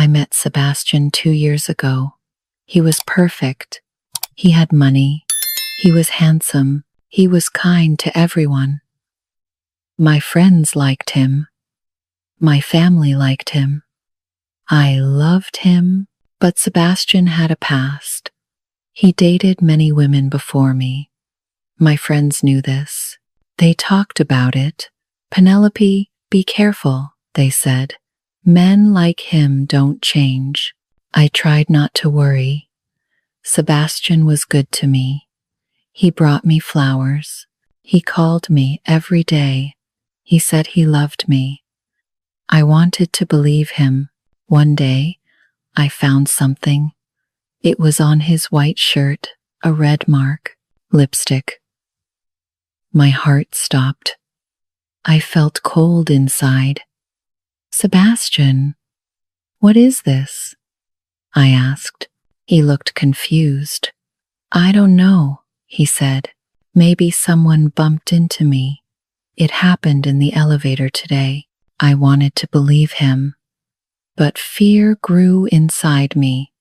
met Sebastian 2 years ago. He was perfect. He had money. He was handsome. He was kind to everyone. My friends liked him. My family liked him. I loved him, but Sebastian had a past. He dated many women before me. My friends knew this. They talked about it. Penelope, be careful, they said. Men like him don't change. I tried not to worry. Sebastian was good to me. He brought me flowers. He called me every day. He said he loved me. I wanted to believe him. One day, I found something. It was on his white shirt, a red mark, lipstick. My heart stopped. I felt cold inside. Sebastian, what is this? I asked. He looked confused. I don't know, he said. Maybe someone bumped into me. It happened in the elevator today. I wanted to believe him, but fear grew inside me.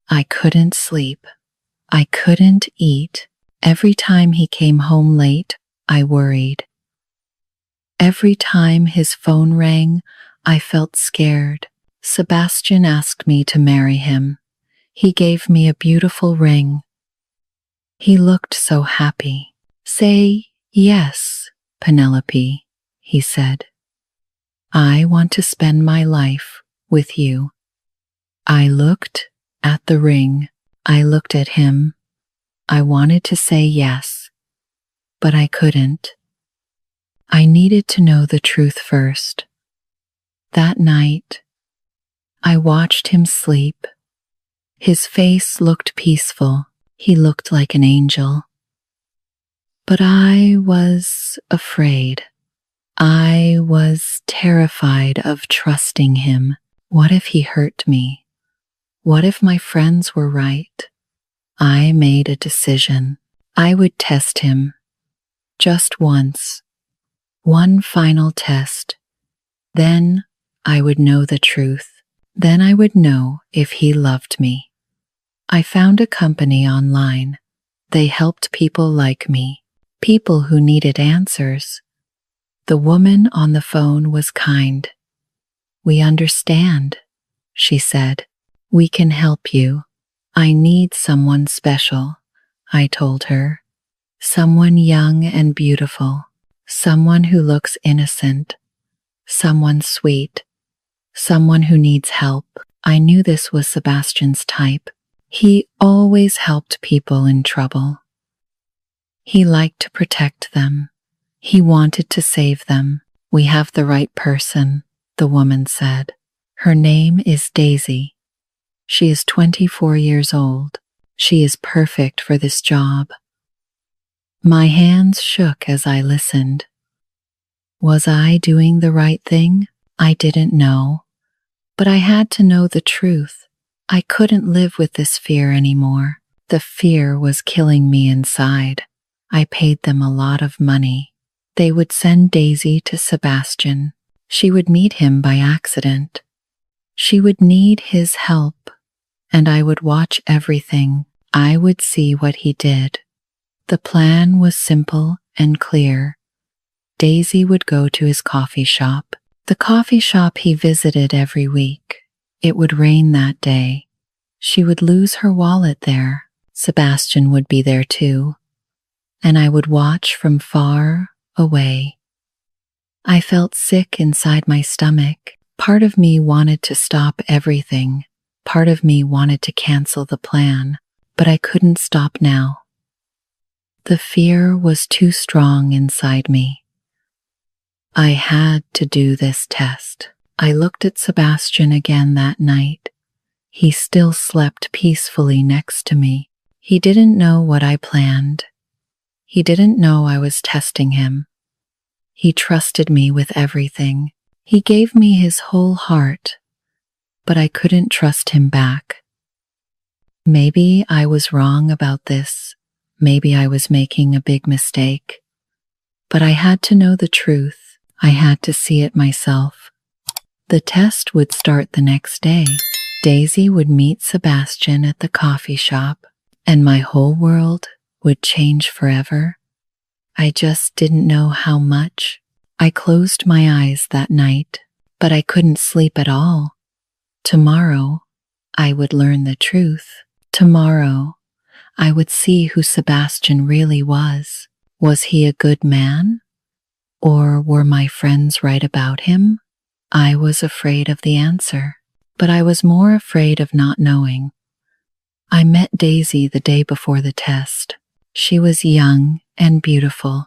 I couldn't sleep. I couldn't eat. Every time he came home late, I worried. Every time his phone rang, I felt scared. Sebastian asked me to marry him. He gave me a beautiful ring. He looked so happy. Say yes, Penelope, he said. I want to spend my life with you. I looked at the ring. I looked at him. I wanted to say yes, but I couldn't. I needed to know the truth first. That night, I watched him sleep. His face looked peaceful. He looked like an angel. But I was afraid. I was terrified of trusting him. What if he hurt me? What if my friends were right? I made a decision. I would test him. Just once. One final test. Then I would know the truth. Then I would know if he loved me. I found a company online. They helped people like me, people who needed answers. The woman on the phone was kind. We understand, she said. We can help you. I need someone special, I told her. Someone young and beautiful. Someone who looks innocent. Someone sweet. Someone who needs help. I knew this was Sebastian's type. He always helped people in trouble. He liked to protect them. He wanted to save them. We have the right person, the woman said. Her name is Daisy. She is 24 years old. She is perfect for this job. My hands shook as I listened. Was I doing the right thing? I didn't know. But I had to know the truth. I couldn't live with this fear anymore. The fear was killing me inside. I paid them a lot of money. They would send Daisy to Sebastian. She would meet him by accident. She would need his help, and I would watch everything. I would see what he did. The plan was simple and clear. Daisy would go to his coffee shop, the coffee shop he visited every week. It would rain that day. She would lose her wallet there. Sebastian would be there too, and I would watch from far away. I felt sick inside my stomach. Part of me wanted to stop everything. Part of me wanted to cancel the plan, but I couldn't stop now. The fear was too strong inside me. I had to do this test. I looked at Sebastian again that night. He still slept peacefully next to me. He didn't know what I planned. He didn't know I was testing him. He trusted me with everything. He gave me his whole heart, but I couldn't trust him back. Maybe I was wrong about this. Maybe I was making a big mistake. But I had to know the truth. I had to see it myself. The test would start the next day. Daisy would meet Sebastian at the coffee shop, and my whole world would change forever. I just didn't know how much. I closed my eyes that night, but I couldn't sleep at all. Tomorrow, I would learn the truth. Tomorrow, I would see who Sebastian really was. Was he a good man? Or were my friends right about him? I was afraid of the answer, but I was more afraid of not knowing. I met Daisy the day before the test. She was young and beautiful.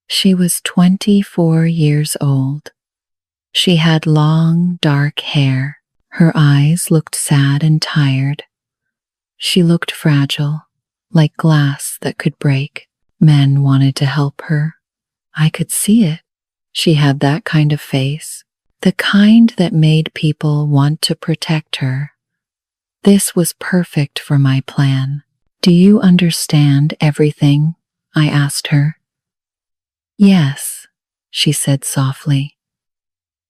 She was 24 years old. She had long, dark hair. Her eyes looked sad and tired. She looked fragile, like glass that could break. Men wanted to help her. I could see it. She had that kind of face, the kind that made people want to protect her. This was perfect for my plan. Do you understand everything? I asked her. Yes, she said softly.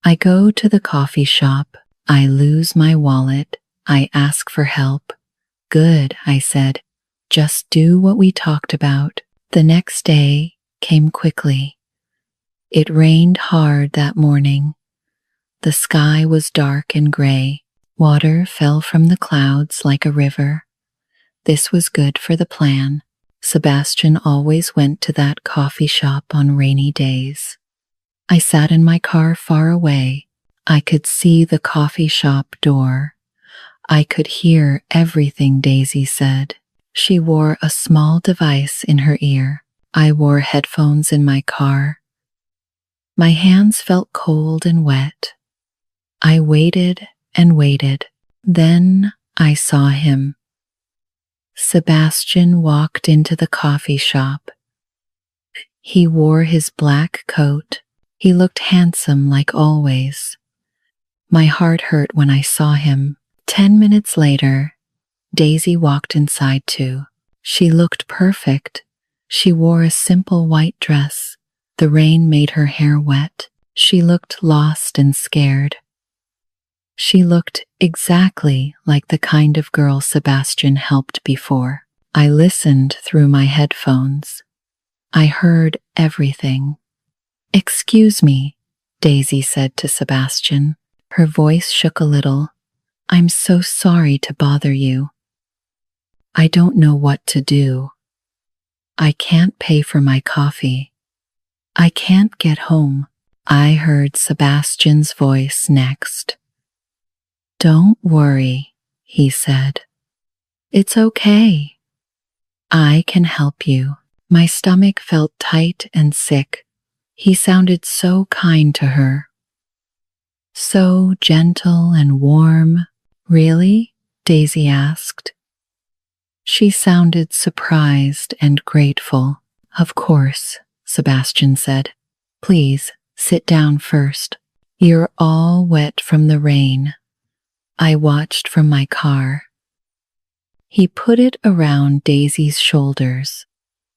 I go to the coffee shop. I lose my wallet. I ask for help. Good, I said. Just do what we talked about. The next day came quickly. It rained hard that morning. The sky was dark and gray. Water fell from the clouds like a river. This was good for the plan. Sebastian always went to that coffee shop on rainy days. I sat in my car far away. I could see the coffee shop door. I could hear everything Daisy said. She wore a small device in her ear. I wore headphones in my car. My hands felt cold and wet. I waited and waited. Then I saw him. Sebastian walked into the coffee shop. He wore his black coat. He looked handsome like always. My heart hurt when I saw him. 10 minutes later, Daisy walked inside too. She looked perfect. She wore a simple white dress. The rain made her hair wet. She looked lost and scared. She looked exactly like the kind of girl Sebastian helped before. I listened through my headphones. I heard everything. Excuse me, Daisy said to Sebastian. Her voice shook a little. I'm so sorry to bother you. I don't know what to do. I can't pay for my coffee. I can't get home. I heard Sebastian's voice next. Don't worry, he said. It's okay. I can help you. My stomach felt tight and sick. He sounded so kind to her. So gentle and warm. Really? Daisy asked. She sounded surprised and grateful. Of course, Sebastian said. Please, sit down first. You're all wet from the rain. I watched from my car. He put it around Daisy's shoulders.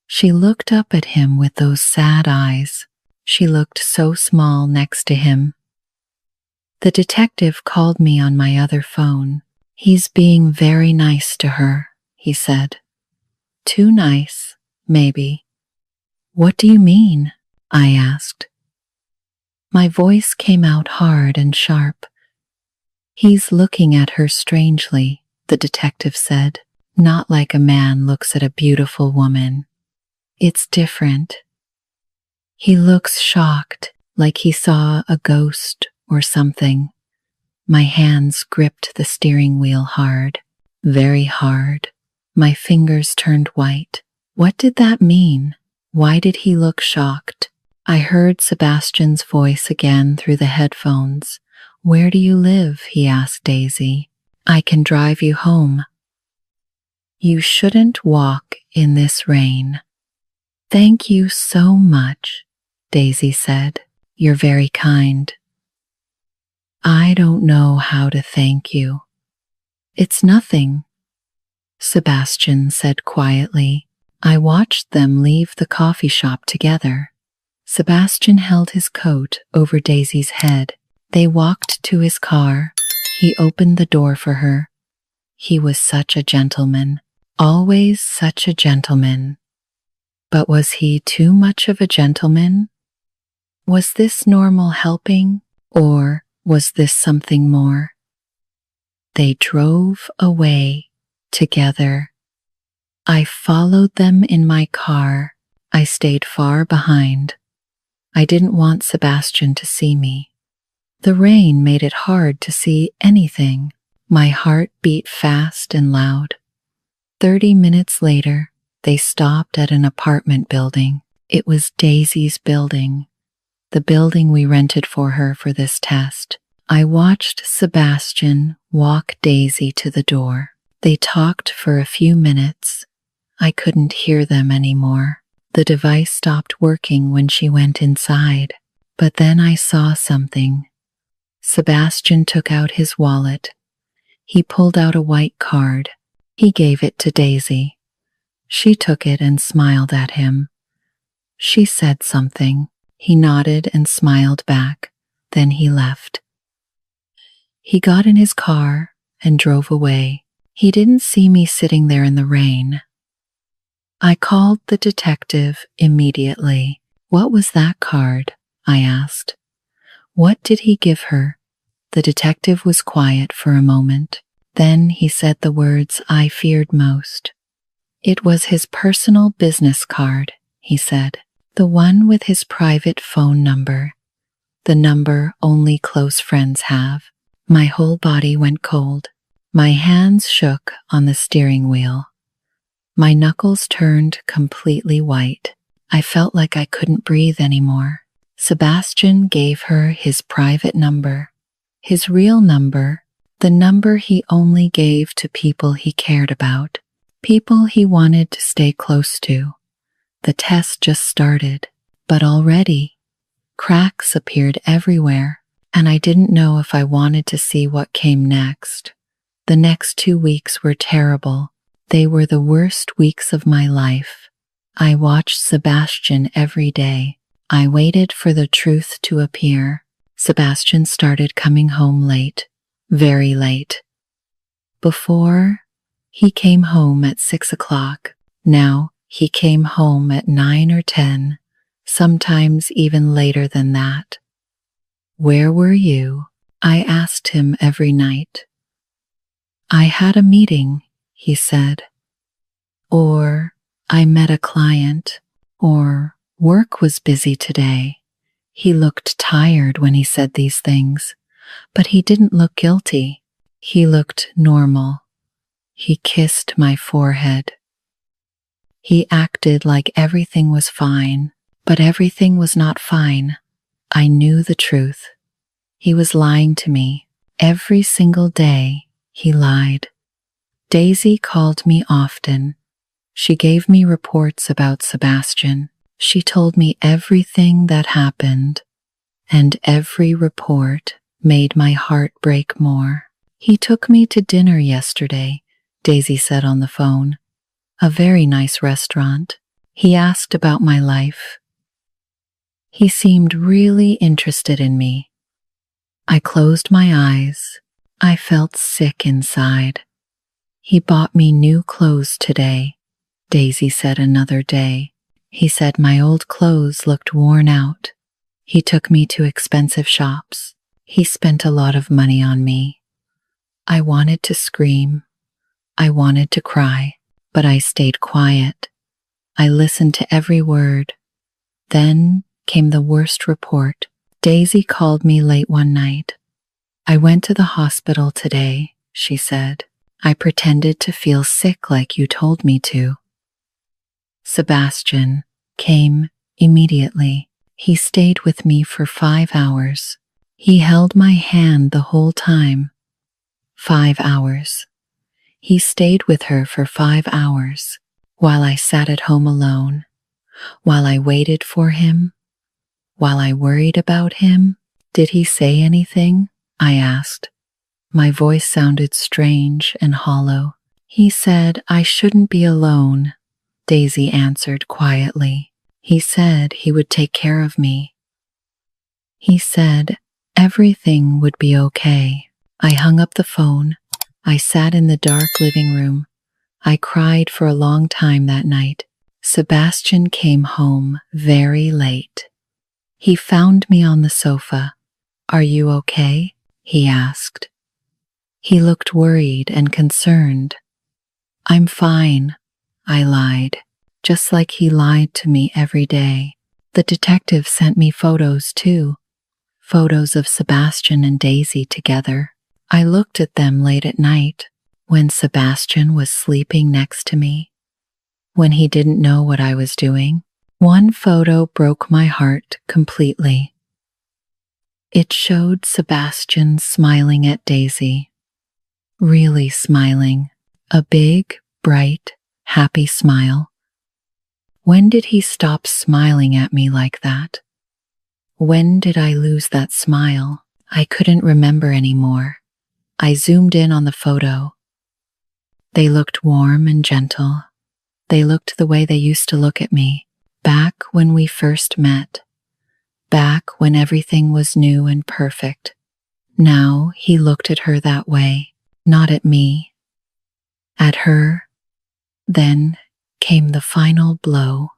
She looked up at him with those sad eyes. She looked so small next to him. The detective called me on my other phone. He's being very nice to her, he said. Too nice, maybe. What do you mean? I asked. My voice came out hard and sharp. He's looking at her strangely, the detective said, not like a man looks at a beautiful woman. It's different. He looks shocked, like he saw a ghost or something. My hands gripped the steering wheel hard, very hard. My fingers turned white. What did that mean? Why did he look shocked? I heard Sebastian's voice again through the headphones. Where do you live? He asked Daisy. I can drive you home. You shouldn't walk in this rain. Thank you so much, Daisy said. You're very kind. I don't know how to thank you. It's nothing, Sebastian said quietly. I watched them leave the coffee shop together. Sebastian held his coat over Daisy's head. They walked to his car. He opened the door for her. He was such a gentleman, always such a gentleman. But was he too much of a gentleman? Was this normal helping, or was this something more? They drove away together. I followed them in my car. I stayed far behind. I didn't want Sebastian to see me. The rain made it hard to see anything. My heart beat fast and loud. 30 minutes later, they stopped at an apartment building. It was Daisy's building, the building we rented for her for this test. I watched Sebastian walk Daisy to the door. They talked for a few minutes. I couldn't hear them anymore. The device stopped working when she went inside. But then I saw something. Sebastian took out his wallet. He pulled out a white card. He gave it to Daisy. She took it and smiled at him. She said something. He nodded and smiled back. Then he left. He got in his car and drove away. He didn't see me sitting there in the rain. I called the detective immediately. What was that card? I asked. What did he give her? The detective was quiet for a moment. Then he said the words I feared most. It was his personal business card, he said. The one with his private phone number. The number only close friends have. My whole body went cold. My hands shook on the steering wheel. My knuckles turned completely white. I felt like I couldn't breathe anymore. Sebastian gave her his private number. His real number, the number he only gave to people he cared about, people he wanted to stay close to. The test just started, but already, cracks appeared everywhere, and I didn't know if I wanted to see what came next. The next 2 weeks were terrible. They were the worst weeks of my life. I watched Sebastian every day. I waited for the truth to appear. Sebastian started coming home late, very late. Before, he came home at 6 o'clock. Now, he came home at 9 or 10, sometimes even later than that. Where were you? I asked him every night. I had a meeting, he said. Or I met a client, or work was busy today. He looked tired when he said these things, but he didn't look guilty. He looked normal. He kissed my forehead. He acted like everything was fine, but everything was not fine. I knew the truth. He was lying to me. Every single day, he lied. Daisy called me often. She gave me reports about Sebastian. She told me everything that happened, and every report made my heart break more. He took me to dinner yesterday, Daisy said on the phone. A very nice restaurant. He asked about my life. He seemed really interested in me. I closed my eyes. I felt sick inside. He bought me new clothes today, Daisy said another day. He said my old clothes looked worn out. He took me to expensive shops. He spent a lot of money on me. I wanted to scream. I wanted to cry, but I stayed quiet. I listened to every word. Then came the worst report. Daisy called me late one night. I went to the hospital today, she said. I pretended to feel sick like you told me to. Sebastian came immediately. He stayed with me for 5 hours. He held my hand the whole time. 5 hours. He stayed with her for 5 hours, while I sat at home alone, while I waited for him, while I worried about him. Did he say anything? I asked. My voice sounded strange and hollow. He said I shouldn't be alone, Daisy answered quietly. He said he would take care of me. He said Everything would be okay. I hung up the phone. I sat in the dark living room. I cried for a long time that night. Sebastian came home very late. He found me on the sofa. "Are you okay?" he asked. He looked worried and concerned. "I'm fine," I lied, just like he lied to me every day. The detective sent me photos too, photos of Sebastian and Daisy together. I looked at them late at night, when Sebastian was sleeping next to me, when he didn't know what I was doing. One photo broke my heart completely. It showed Sebastian smiling at Daisy. Really smiling. A big, bright, happy smile. When did he stop smiling at me like that? When did I lose that smile? I couldn't remember anymore. I zoomed in on the photo. They looked warm and gentle. They looked the way they used to look at me, back when we first met, back when everything was new and perfect. Now he looked at her that way, not at me. At her. Then came the final blow.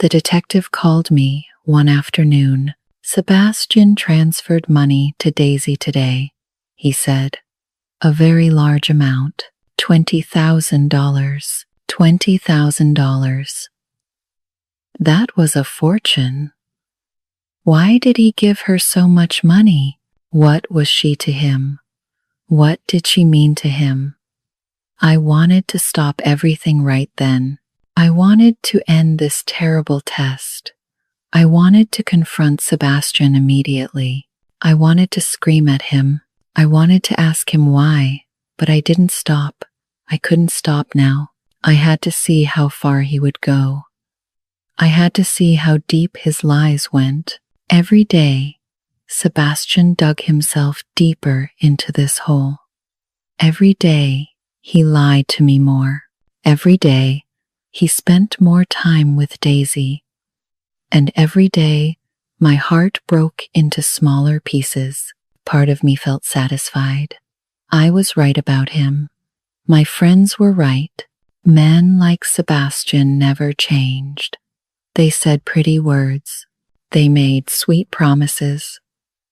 The detective called me one afternoon. "Sebastian transferred money to Daisy today," he said. "A very large amount. $20,000. $20,000. That was a fortune. Why did he give her so much money? What was she to him? What did she mean to him? I wanted to stop everything right then. I wanted to end this terrible test. I wanted to confront Sebastian immediately. I wanted to scream at him. I wanted to ask him why, but I didn't stop. I couldn't stop now. I had to see how far he would go. I had to see how deep his lies went. Every day, Sebastian dug himself deeper into this hole. Every day, he lied to me more. Every day, he spent more time with Daisy. And every day, my heart broke into smaller pieces. Part of me felt satisfied. I was right about him. My friends were right. Men like Sebastian never changed. They said pretty words. They made sweet promises.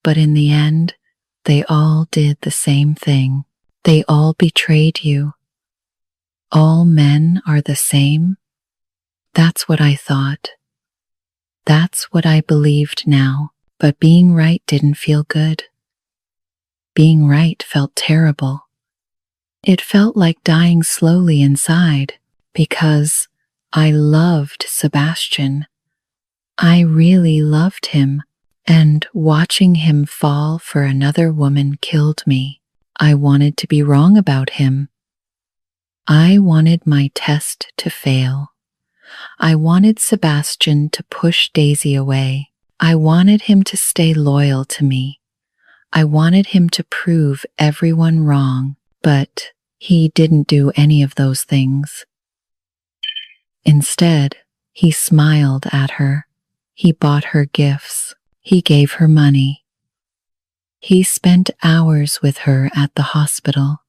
But in the end, they all did the same thing. They all betrayed you. All men are the same? That's what I thought. That's what I believed now. But being right didn't feel good. Being right felt terrible. It felt like dying slowly inside, because I loved Sebastian. I really loved him, and watching him fall for another woman killed me. I wanted to be wrong about him. I wanted my test to fail. I wanted Sebastian to push Daisy away. I wanted him to stay loyal to me. I wanted him to prove everyone wrong, but he didn't do any of those things. Instead, he smiled at her. He bought her gifts. He gave her money. He spent hours with her at the hospital.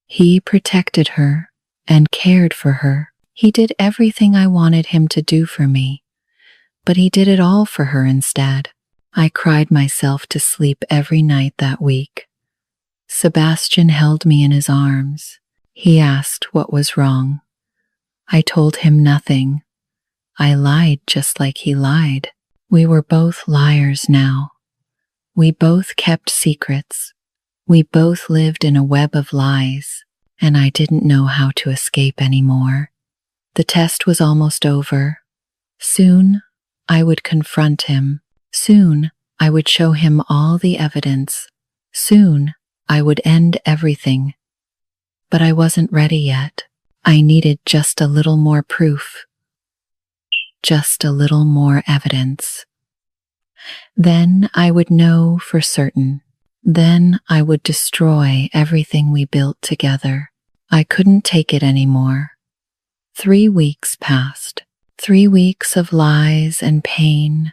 He protected her and cared for her. He did everything I wanted him to do for me, but he did it all for her instead. I cried myself to sleep every night that week. Sebastian held me in his arms. He asked what was wrong. I told him nothing. I lied just like he lied. We were both liars now. We both kept secrets. We both lived in a web of lies, and I didn't know how to escape anymore. The test was almost over. Soon, I would confront him. Soon, I would show him all the evidence. Soon, I would end everything. But I wasn't ready yet. I needed just a little more proof. Just a little more evidence. Then I would know for certain. Then I would destroy everything we built together. I couldn't take it anymore. 3 weeks passed. 3 weeks of lies and pain.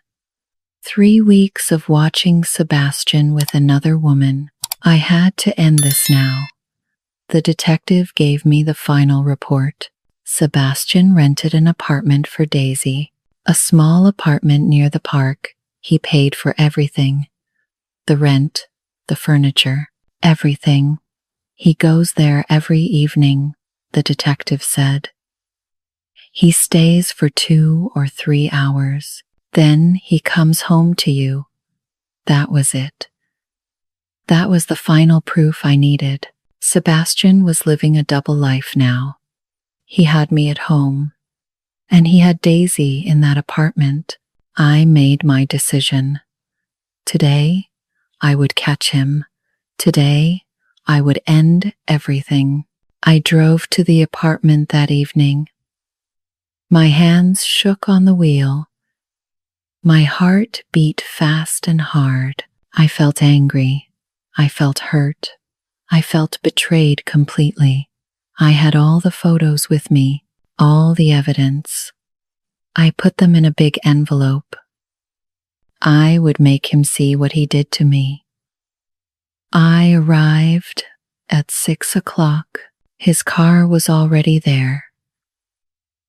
3 weeks of watching Sebastian with another woman. I had to end this now. The detective gave me the final report. Sebastian rented an apartment for Daisy, a small apartment near the park. He paid for everything. The rent, the furniture, everything. He goes there every evening, the detective said. He stays for 2 or 3 hours. Then he comes home to you. That was it. That was the final proof I needed. Sebastian was living a double life now. He had me at home, and he had Daisy in that apartment. I made my decision. Today, I would catch him. Today, I would end everything. I drove to the apartment that evening. My hands shook on the wheel. My heart beat fast and hard. I felt angry. I felt hurt. I felt betrayed completely. I had all the photos with me, all the evidence. I put them in a big envelope. I would make him see what he did to me. I arrived at 6 o'clock. His car was already there.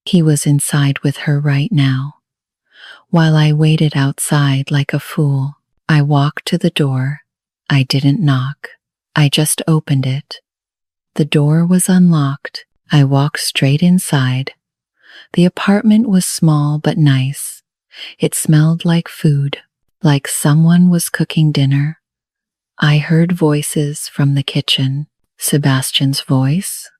He was inside with her right now. While I waited outside like a fool, I walked to the door. I didn't knock. I just opened it. The door was unlocked. I walked straight inside. The apartment was small but nice. It smelled like food, like someone was cooking dinner. I heard voices from the kitchen, Sebastian's voice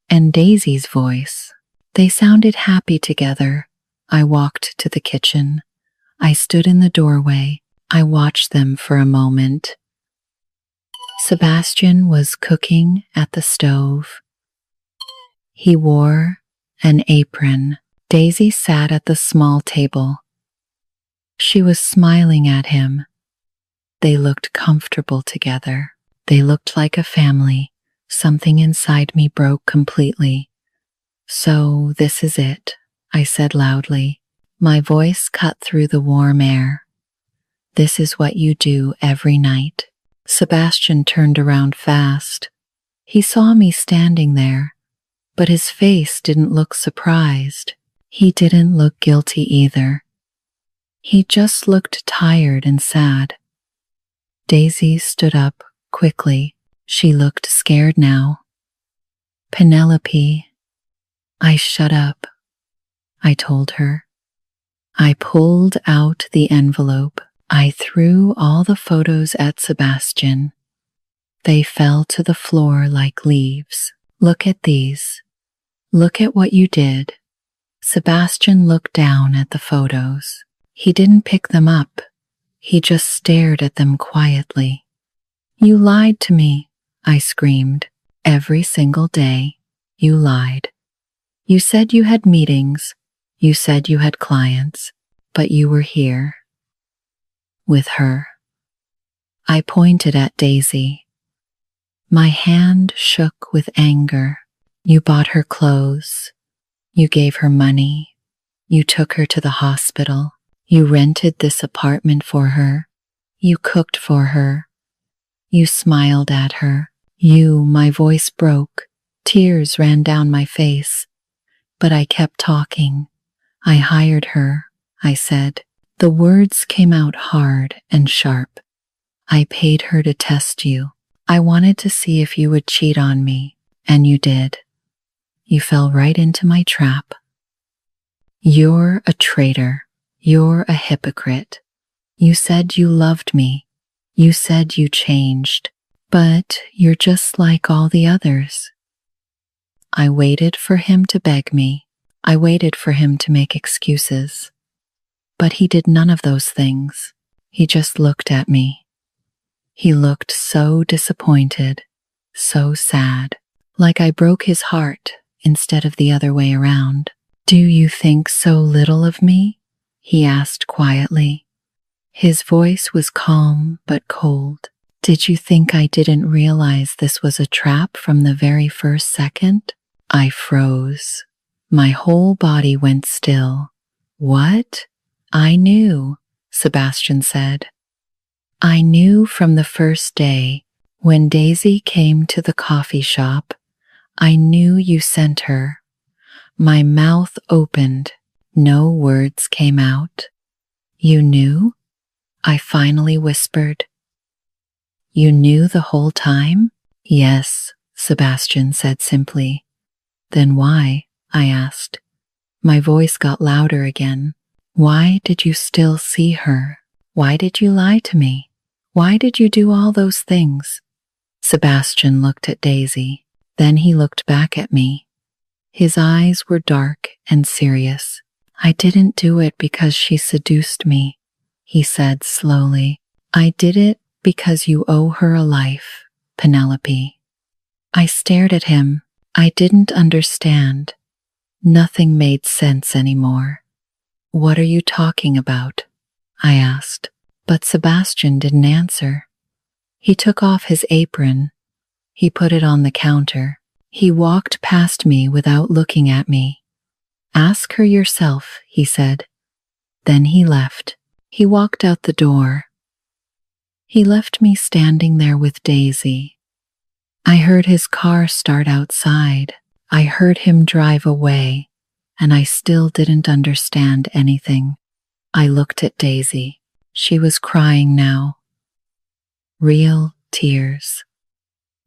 and Daisy's voice. They sounded happy together. I walked to the kitchen. I stood in the doorway. I watched them for a moment. Sebastian was cooking at the stove. He wore an apron. Daisy sat at the small table. She was smiling at him. They looked comfortable together. They looked like a family. Something inside me broke completely. "So this is it," I said loudly. My voice cut through the warm air. "This is what you do every night." Sebastian turned around fast. He saw me standing there, but his face didn't look surprised. He didn't look guilty either. He just looked tired and sad. Daisy stood up quickly. She looked scared now. "Penelope." I shut up. I told her. I pulled out the envelope. I threw all the photos at Sebastian. They fell to the floor like leaves. "Look at these. Look at what you did." Sebastian looked down at the photos. He didn't pick them up. He just stared at them quietly. "You lied to me," I screamed. "Every single day, you lied. You said you had meetings. You said you had clients, but you were here with her." I pointed at Daisy. My hand shook with anger. "You bought her clothes. You gave her money. You took her to the hospital. You rented this apartment for her. You cooked for her. You smiled at her. My voice broke. Tears ran down my face. But I kept talking. "I hired her," I said. The words came out hard and sharp. "I paid her to test you. I wanted to see if you would cheat on me, and you did. You fell right into my trap. You're a traitor. You're a hypocrite. You said you loved me. You said you changed, but you're just like all the others." I waited for him to beg me. I waited for him to make excuses. But he did none of those things. He just looked at me. He looked so disappointed, so sad, like I broke his heart instead of the other way around. "Do you think so little of me?" he asked quietly. His voice was calm but cold. "Did you think I didn't realize this was a trap from the very first second?" I froze. My whole body went still. What? I knew. Sebastian said. I knew from the first day when Daisy came to the coffee shop. I knew you sent her. My mouth opened. No words came out. You knew? I finally whispered. You knew the whole time? Yes, Sebastian said simply. Then why? I asked. My voice got louder again. Why did you still see her? Why did you lie to me? Why did you do all those things? Sebastian looked at Daisy. Then he looked back at me. His eyes were dark and serious. I didn't do it because she seduced me, he said slowly. I did it because you owe her a life, Penelope. I stared at him. I didn't understand. Nothing made sense anymore. What are you talking about? I asked, but Sebastian didn't answer. He took off his apron. He put it on the counter. He walked past me without looking at me. Ask her yourself, he said. Then he left. He walked out the door. He left me standing there with Daisy. I heard his car start outside. I heard him drive away, and I still didn't understand anything. I looked at Daisy. She was crying now. Real tears.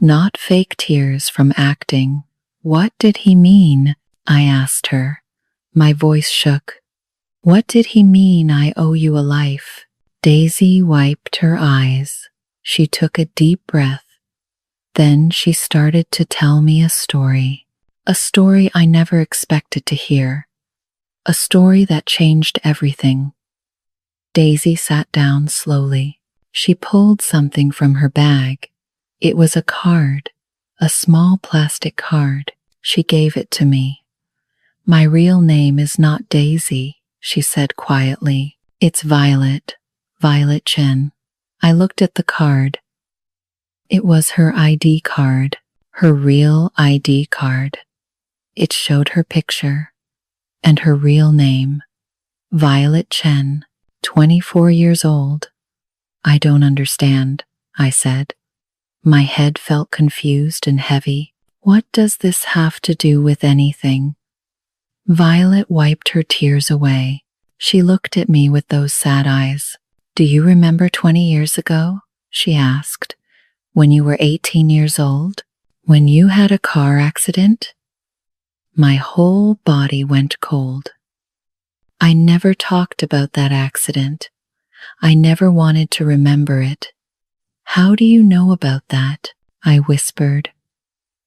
Not fake tears from acting. What did he mean? I asked her. My voice shook. What did he mean I owe you a life? Daisy wiped her eyes. She took a deep breath. Then she started to tell me a story I never expected to hear, a story that changed everything. Daisy sat down slowly. She pulled something from her bag. It was a card, a small plastic card. She gave it to me. My real name is not Daisy, she said quietly. It's Violet, Violet Chen. I looked at the card. It was her ID card, her real ID card. It showed her picture and her real name, Violet Chen, 24 years old. I don't understand, I said. My head felt confused and heavy. What does this have to do with anything? Violet wiped her tears away. She looked at me with those sad eyes. Do you remember 20 years ago? She asked. When you were 18 years old? When you had a car accident? My whole body went cold. I never talked about that accident. I never wanted to remember it. How do you know about that? I whispered.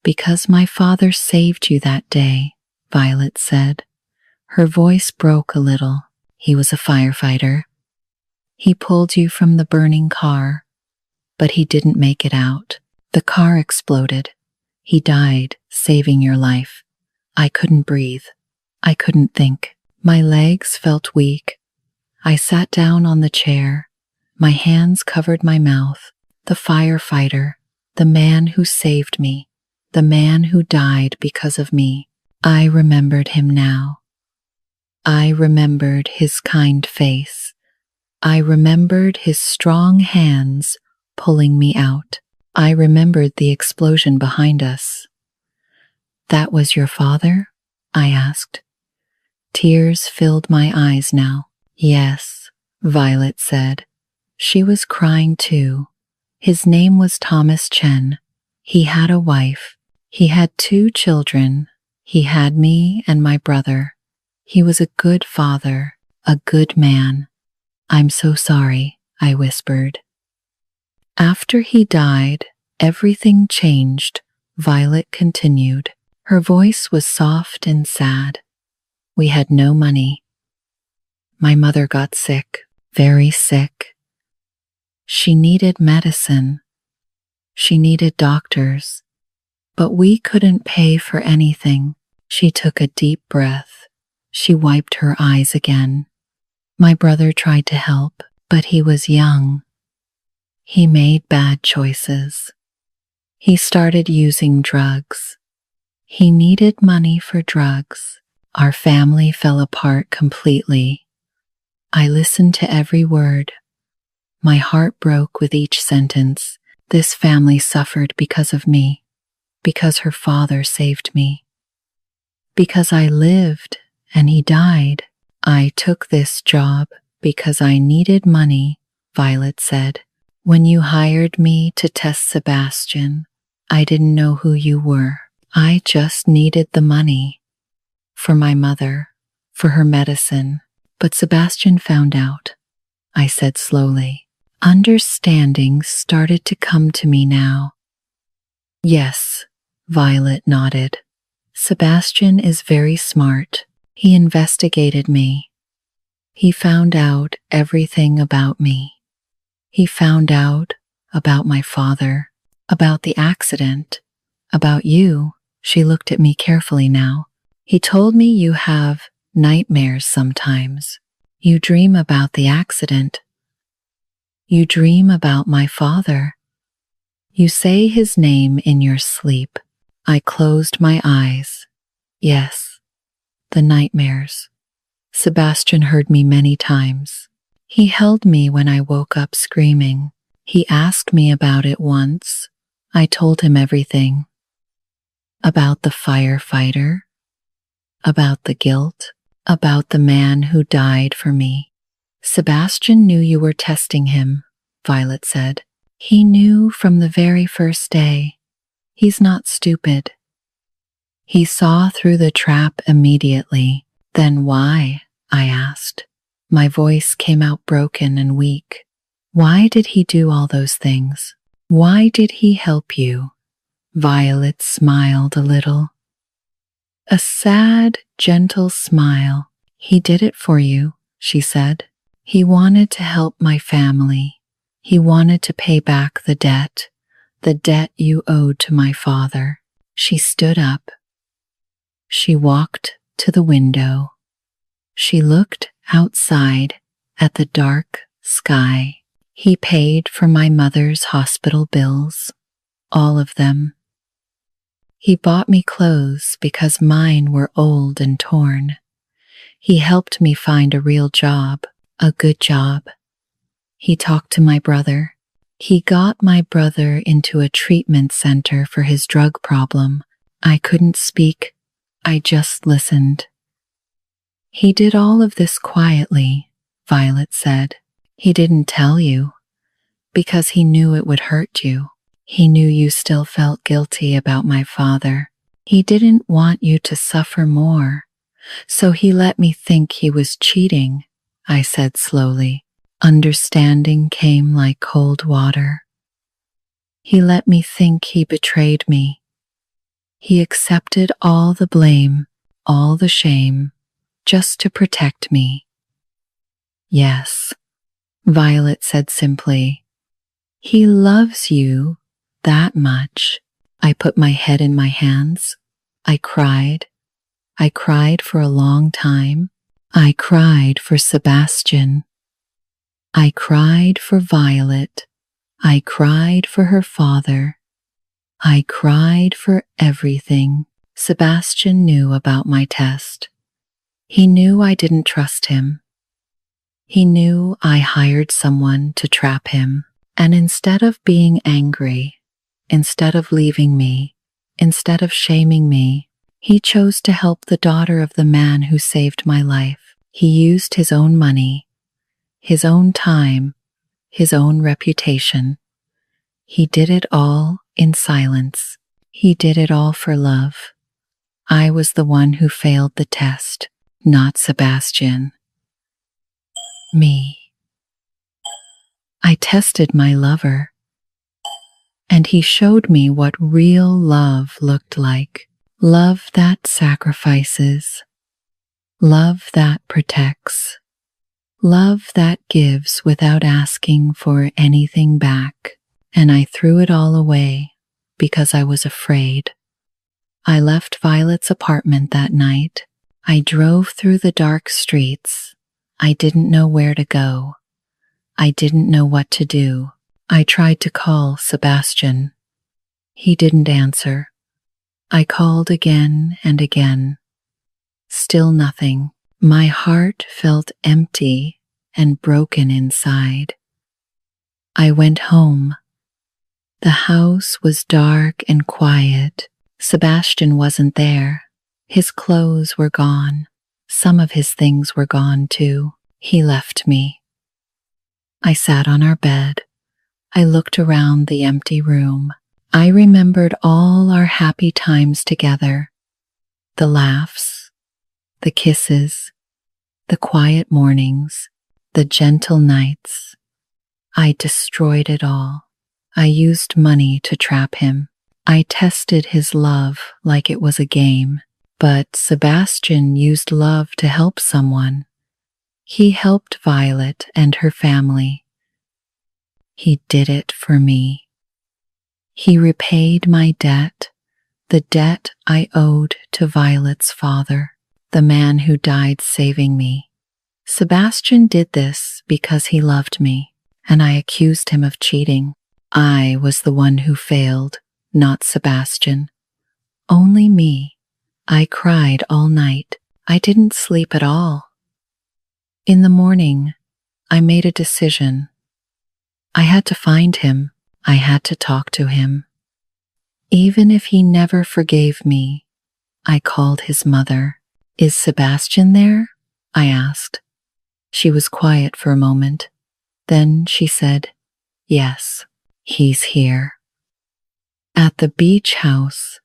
Because my father saved you that day, Violet said. Her voice broke a little. He was a firefighter. He pulled you from the burning car, but he didn't make it out. The car exploded. He died, saving your life. I couldn't breathe. I couldn't think. My legs felt weak. I sat down on the chair. My hands covered my mouth. The firefighter, the man who saved me, the man who died because of me. I remembered him now. I remembered his kind face. I remembered his strong hands pulling me out. I remembered the explosion behind us. That was your father? I asked. Tears filled my eyes now. Yes, Violet said. She was crying too. His name was Thomas Chen. He had a wife. He had 2 children. He had me and my brother. He was a good father, a good man. I'm so sorry, I whispered. After he died, everything changed, Violet continued. Her voice was soft and sad. We had no money. My mother got sick, very sick. She needed medicine. She needed doctors. But we couldn't pay for anything. She took a deep breath. She wiped her eyes again. My brother tried to help, but he was young. He made bad choices. He started using drugs. He needed money for drugs. Our family fell apart completely. I listened to every word. My heart broke with each sentence. This family suffered because of me, because her father saved me, because I lived and he died. I took this job because I needed money, Violet said. When you hired me to test Sebastian, I didn't know who you were. I just needed the money. For my mother, for her medicine. But Sebastian found out, I said slowly. Understanding started to come to me now. Yes, Violet nodded. Sebastian is very smart. He investigated me. He found out everything about me. He found out about my father, about the accident, about you. She looked at me carefully now. He told me you have nightmares sometimes. You dream about the accident. You dream about my father. You say his name in your sleep. I closed my eyes. Yes, the nightmares. Sebastian heard me many times. He held me when I woke up screaming. He asked me about it once. I told him everything. About the firefighter, about the guilt, about the man who died for me. Sebastian knew you were testing him, Violet said. He knew from the very first day. He's not stupid. He saw through the trap immediately. Then why? I asked. My voice came out broken and weak. Why did he do all those things? Why did he help you? Violet smiled a little. A sad, gentle smile. He did it for you, she said. He wanted to help my family. He wanted to pay back the debt you owed to my father. She stood up. She walked to the window. She looked outside at the dark sky. He paid for my mother's hospital bills, all of them. He bought me clothes because mine were old and torn. He helped me find a real job, a good job. He talked to my brother. He got my brother into a treatment center for his drug problem. I couldn't speak. I just listened. He did all of this quietly, Violet said. He didn't tell you because he knew it would hurt you. He knew you still felt guilty about my father. He didn't want you to suffer more, so he let me think he was cheating, I said slowly. Understanding came like cold water. He let me think he betrayed me. He accepted all the blame, all the shame, just to protect me. Yes, Violet said simply. He loves you that much. I put my head in my hands. I cried. I cried for a long time. I cried for Sebastian. I cried for Violet. I cried for her father. I cried for everything. Sebastian knew about my test. He knew I didn't trust him. He knew I hired someone to trap him. And instead of being angry, instead of leaving me, instead of shaming me, he chose to help the daughter of the man who saved my life. He used his own money, his own time, his own reputation. He did it all in silence. He did it all for love. I was the one who failed the test, not Sebastian. Me. I tested my lover, and he showed me what real love looked like. Love that sacrifices. Love that protects. Love that gives without asking for anything back. And I threw it all away because I was afraid. I left Violet's apartment that night. I drove through the dark streets. I didn't know where to go. I didn't know what to do. I tried to call Sebastian. He didn't answer. I called again and again. Still nothing. My heart felt empty and broken inside. I went home. The house was dark and quiet. Sebastian wasn't there. His clothes were gone. Some of his things were gone too. He left me. I sat on our bed. I looked around the empty room. I remembered all our happy times together. The laughs, the kisses, the quiet mornings, the gentle nights. I destroyed it all. I used money to trap him. I tested his love like it was a game. But Sebastian used love to help someone. He helped Violet and her family. He did it for me. He repaid my debt, the debt I owed to Violet's father, the man who died saving me. Sebastian did this because he loved me, and I accused him of cheating. I was the one who failed, not Sebastian. Only me. I cried all night. I didn't sleep at all. In the morning, I made a decision. I had to find him. I had to talk to him. Even if he never forgave me, I called his mother. "Is Sebastian there?" I asked. She was quiet for a moment. Then she said, "Yes, he's here." At the beach house,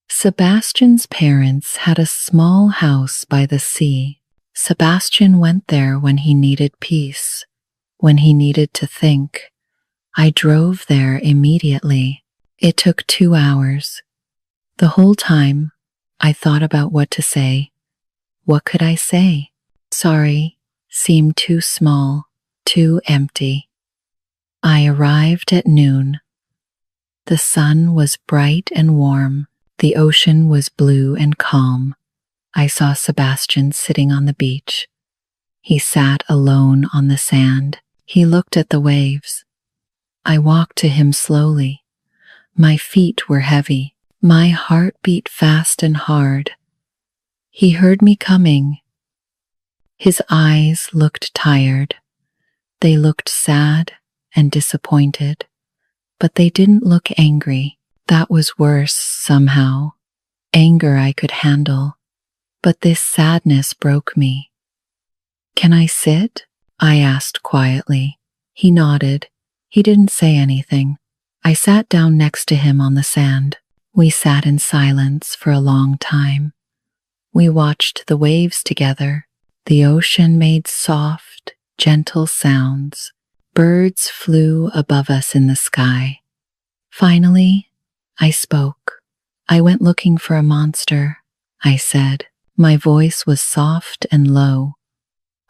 Sebastian's parents had a small house by the sea. Sebastian went there when he needed peace, when he needed to think. I drove there immediately. It took 2 hours. The whole time, I thought about what to say. What could I say? Sorry seemed too small, too empty. I arrived at noon. The sun was bright and warm. The ocean was blue and calm. I saw Sebastian sitting on the beach. He sat alone on the sand. He looked at the waves. I walked to him slowly. My feet were heavy. My heart beat fast and hard. He heard me coming. His eyes looked tired. They looked sad and disappointed, but they didn't look angry. That was worse somehow. Anger I could handle, but this sadness broke me. "Can I sit?" I asked quietly. He nodded. He didn't say anything. I sat down next to him on the sand. We sat in silence for a long time. We watched the waves together. The ocean made soft, gentle sounds. Birds flew above us in the sky. Finally, I spoke. "I went looking for a monster," I said. My voice was soft and low.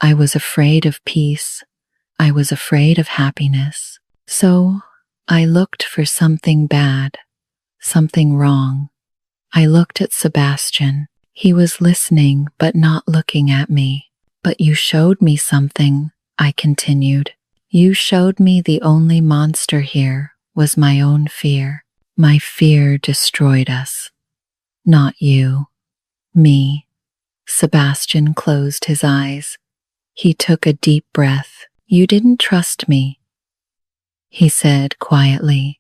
I was afraid of peace. I was afraid of happiness. So I looked for something bad, something wrong. I looked at Sebastian. He was listening but not looking at me. "But you showed me something," I continued. "You showed me the only monster here was my own fear. My fear destroyed us. Not you. Me." Sebastian closed his eyes. He took a deep breath. "You didn't trust me," he said quietly.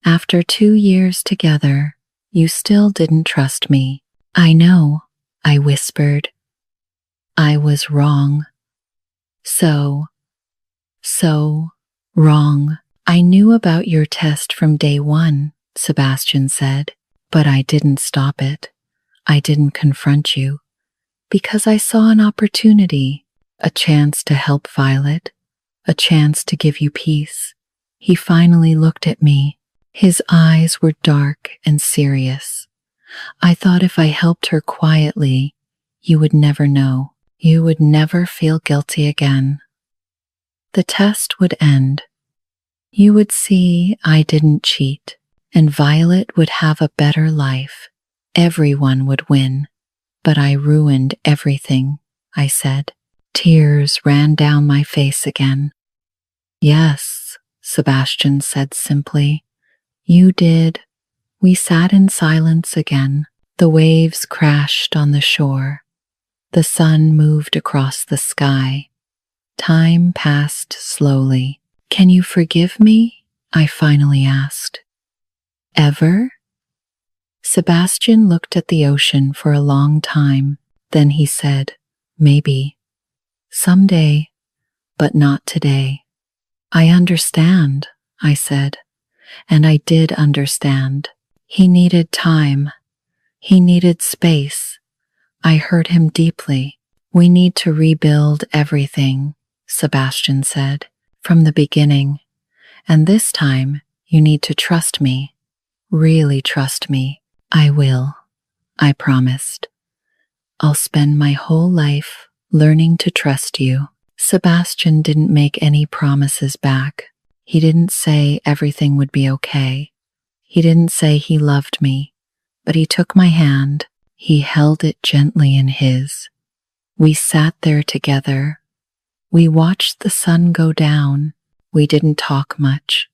"After 2 years together, you still didn't trust me." "I know," I whispered. "I was wrong. So wrong. I knew about your test from day one," Sebastian said, "but I didn't stop it. I didn't confront you, because I saw an opportunity, a chance to help Violet, a chance to give you peace." He finally looked at me. His eyes were dark and serious. "I thought if I helped her quietly, you would never know. You would never feel guilty again. The test would end. You would see I didn't cheat, and Violet would have a better life. Everyone would win. But I ruined everything," I said. Tears ran down my face again. "Yes," Sebastian said simply. "You did." We sat in silence again. The waves crashed on the shore. The sun moved across the sky. Time passed slowly. Can you forgive me? I finally asked. Ever? Sebastian looked at the ocean for a long time. Then he said, maybe. Someday, but not today. I understand, I said. And I did understand. He needed time. He needed space. I hurt him deeply. We need to rebuild everything, Sebastian said, from the beginning. And this time, you need to trust me. Really trust me. I will. I promised. I'll spend my whole life learning to trust you. Sebastian didn't make any promises back. He didn't say everything would be okay. He didn't say he loved me, but he took my hand. He held it gently in his. We sat there together. We watched the sun go down. We didn't talk much.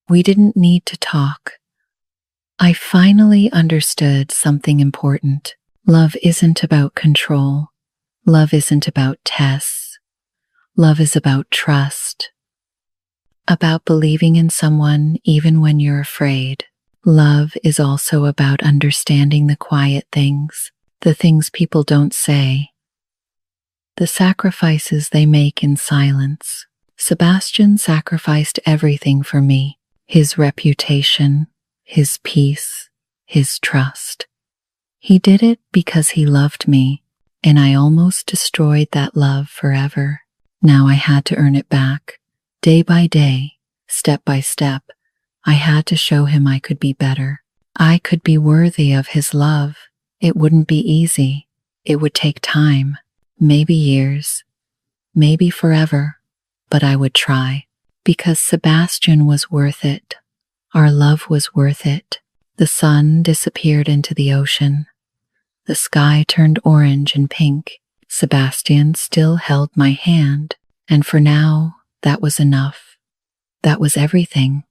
We didn't need to talk. I finally understood something important. Love isn't about control. Love isn't about tests. Love is about trust. About believing in someone even when you're afraid. Love is also about understanding the quiet things, the things people don't say, the sacrifices they make in silence. Sebastian sacrificed everything for me, his reputation, his peace, his trust. He did it because he loved me, and I almost destroyed that love forever. Now I had to earn it back. Day by day, step by step, I had to show him I could be better. I could be worthy of his love. It wouldn't be easy. It would take time, maybe years, maybe forever, but I would try. Because Sebastian was worth it. Our love was worth it. The sun disappeared into the ocean. The sky turned orange and pink. Sebastian still held my hand, and for now, that was enough. That was everything.